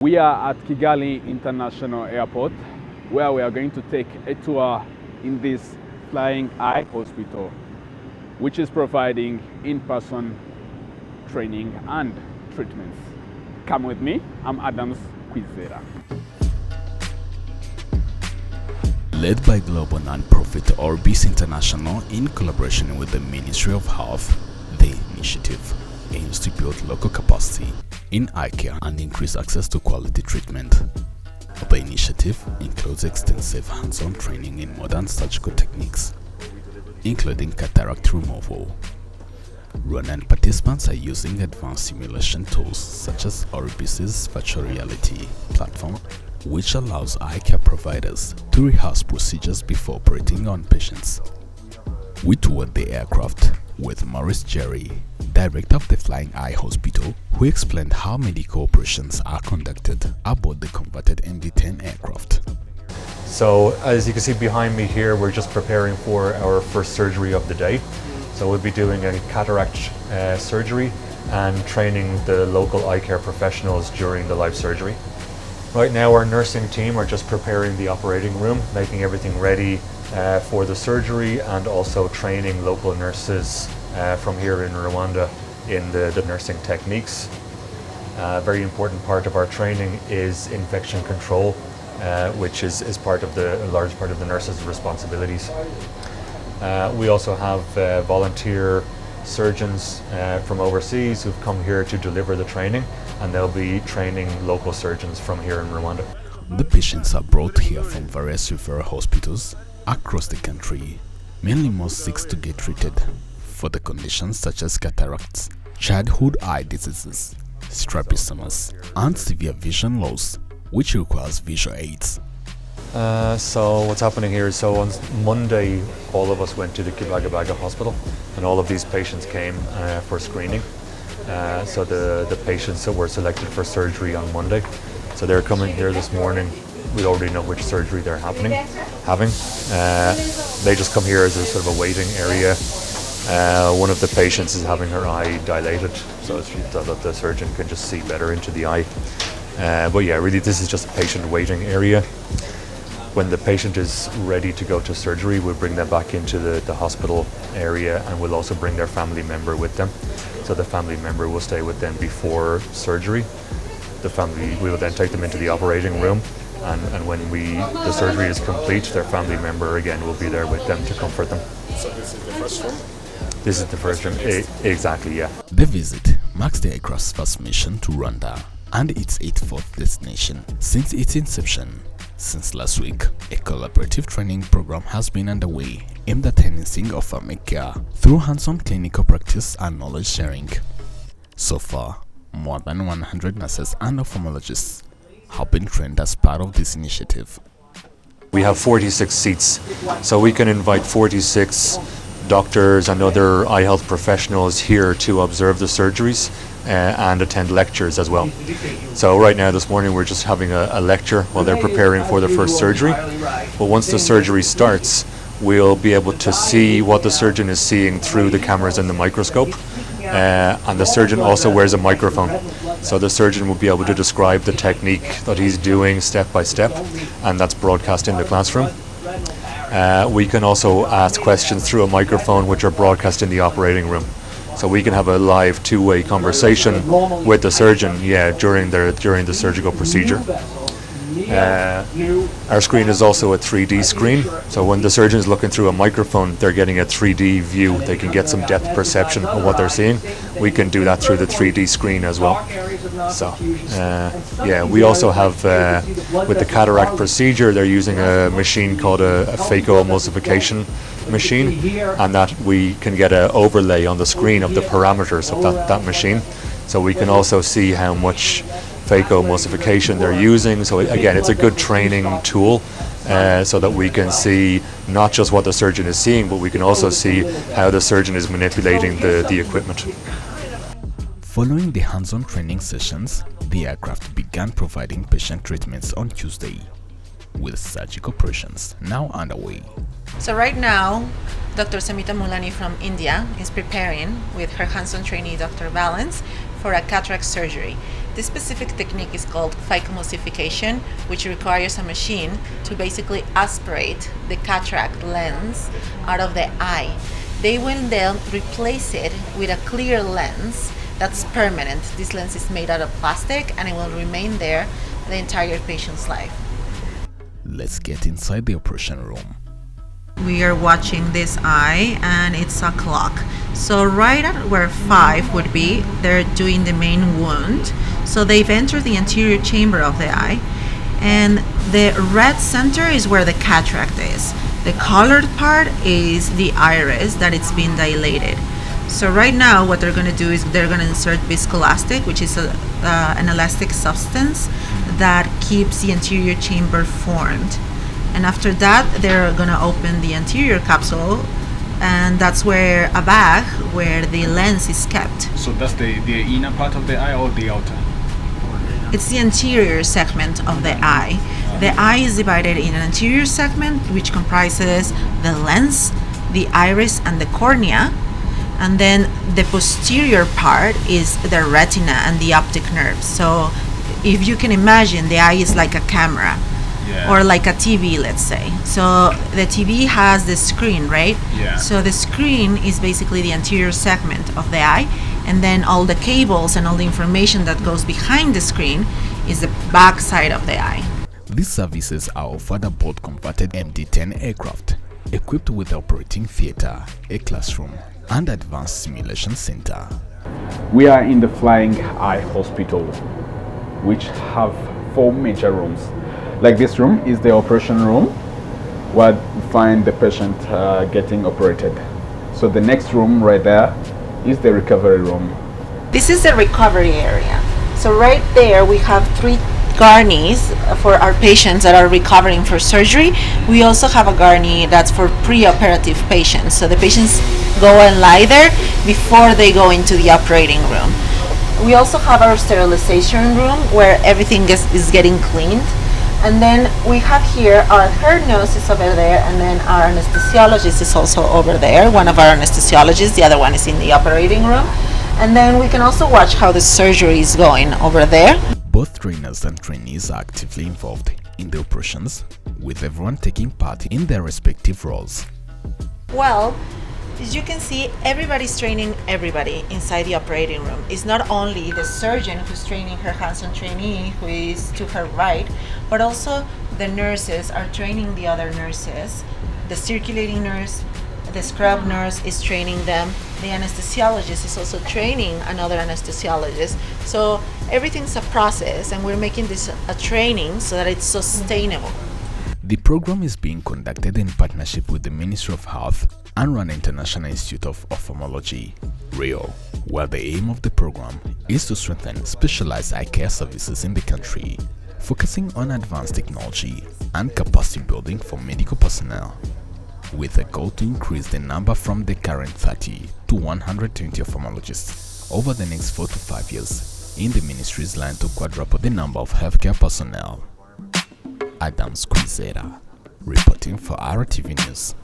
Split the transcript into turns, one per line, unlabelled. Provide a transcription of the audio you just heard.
We are at Kigali International Airport, where we are going to take a tour in this flying eye hospital, which is providing in-person training and treatments. Come with me, I'm Adams Kwizera.
Led by global non-profit Orbis International in collaboration with the Ministry of Health, the initiative aims to build local capacity in eye care and increase access to quality treatment. The initiative includes extensive hands-on training in modern surgical techniques, including cataract removal. Rwandan participants are using advanced simulation tools such as Orbis's virtual reality platform, which allows eye care providers to rehearse procedures before operating on patients. We toured the aircraft with Maurice Jerry, director of the Flying Eye Hospital, who explained how medical operations are conducted aboard the converted MD-10 aircraft.
So as you can see behind me here, we're just preparing for our first surgery of the day. So we'll be doing a cataract surgery and training the local eye care professionals during the live surgery. Right now our nursing team are just preparing the operating room, making everything ready for the surgery, and also training local nurses from here in Rwanda in the nursing techniques. A very important part of our training is infection control, which is a large part of the nurses' responsibilities. We also have volunteer surgeons from overseas who've come here to deliver the training, and they'll be training local surgeons from here in Rwanda.
The patients are brought here from various referral hospitals across the country. Mainly most seek to get treated for the conditions such as cataracts, childhood eye diseases, strabismus, and severe vision loss, which requires visual aids.
So what's happening here is, so on Monday all of us went to the Kibagabaga hospital, and all of these patients came for screening. So the patients that were selected for surgery on Monday, so they're coming here this morning. We already know which surgery they're having. They just come here as a sort of a waiting area. One of the patients is having her eye dilated, so that the surgeon can just see better into the eye. But yeah, really this is just a patient waiting area. When the patient is ready to go to surgery, we'll bring them back into the hospital area, and we'll also bring their family member with them. So the family member will stay with them before surgery. We will then take them into the operating room, and when the surgery is complete, their family member again will be there with them to comfort them.
So this is the first room?
This is the first room, exactly, yeah.
The visit marks the aircraft's first mission to Rwanda and its 84th destination since its inception. Since last week, a collaborative training program has been underway aimed at enhancing ophthalmic care through hands-on clinical practice and knowledge sharing. So far, more than 100 nurses and ophthalmologists have been trained as part of this initiative.
We have 46 seats, so we can invite 46 doctors and other eye health professionals here to observe the surgeries and attend lectures as well. So right now this morning we're just having a lecture while they're preparing for the first surgery. But once the surgery starts, we'll be able to see what the surgeon is seeing through the cameras and the microscope. And the surgeon also wears a microphone. So the surgeon will be able to describe the technique that he's doing step by step, and that's broadcast in the classroom. We can also ask questions through a microphone, which are broadcast in the operating room. So we can have a live two-way conversation with the surgeon, during the surgical procedure. Our screen is also a 3D screen, so when the surgeon is looking through a microphone, they're getting a 3D view. They can get some depth perception of what they're seeing. We can do that through the 3D screen as well. So, we also have, with the cataract procedure, they're using a machine called a phacoemulsification machine, and that we can get an overlay on the screen of the parameters of that machine. So we can also see how much phacoemulsification they're using. So again, it's a good training tool, so that we can see not just what the surgeon is seeing, but we can also see how the surgeon is manipulating the equipment.
Following the hands-on training sessions, the aircraft began providing patient treatments on Tuesday, with surgical operations now underway.
So right now, Dr. Samita Mulani from India is preparing with her hands-on trainee Dr. Valence for a cataract surgery. This specific technique is called phycomulsification, which requires a machine to basically aspirate the cataract lens out of the eye. They will then replace it with a clear lens that's permanent. This lens is made out of plastic and it will remain there the entire patient's life.
Let's get inside the operation room.
We are watching this eye and it's a clock. So right at where 5 would be, they're doing the main wound. So they've entered the anterior chamber of the eye, and the red center is where the cataract is. The colored part is the iris that it's been dilated. So right now what they're going to do is they're going to insert viscoelastic, which is an elastic substance that keeps the anterior chamber formed. And after that, they're going to open the anterior capsule, and that's where a bag where the lens is kept.
So that's the inner part of the eye or the outer?
It's the anterior segment of the eye. The eye is divided in an anterior segment, which comprises the lens, the iris, and the cornea. And then the posterior part is the retina and the optic nerve. So if you can imagine, the eye is like a camera.
Yeah.
Or like a TV, let's say. So the TV has the screen, right?
Yeah.
So the screen is basically the anterior segment of the eye, and then all the cables and all the information that goes behind the screen is the back side of the eye.
These services are offered aboard converted MD-10 aircraft, equipped with operating theater, a classroom, and advanced simulation center.
We are in the Flying Eye Hospital, which have 4 major rooms. Like this room is the operation room, where we find the patient getting operated. So the next room right there is the recovery room.
This is the recovery area. So right there we have 3 gurneys for our patients that are recovering for surgery. We also have a gurney that's for pre-operative patients. So the patients go and lie there before they go into the operating room. We also have our sterilization room where everything is getting cleaned. And then we have here our hair nurse is over there, and then our anesthesiologist is also over there. One of our anesthesiologists, the other one is in the operating room. And then we can also watch how the surgery is going over there.
Both trainers and trainees are actively involved in the operations, with everyone taking part in their respective roles.
Well, as you can see, everybody's training everybody inside the operating room. It's not only the surgeon who's training her hands-on trainee, who is to her right, but also the nurses are training the other nurses. The circulating nurse, the scrub nurse is training them. The anesthesiologist is also training another anesthesiologist. So everything's a process, and we're making this a training so that it's sustainable.
The program is being conducted in partnership with the Ministry of Health and Rwanda International Institute of Ophthalmology, RIO, where the aim of the program is to strengthen specialized eye care services in the country, focusing on advanced technology and capacity building for medical personnel, with a goal to increase the number from the current 30 to 120 ophthalmologists over the next 4 to 5 years in the ministry's line to quadruple the number of healthcare personnel. Adam Squizera, reporting for RTV News.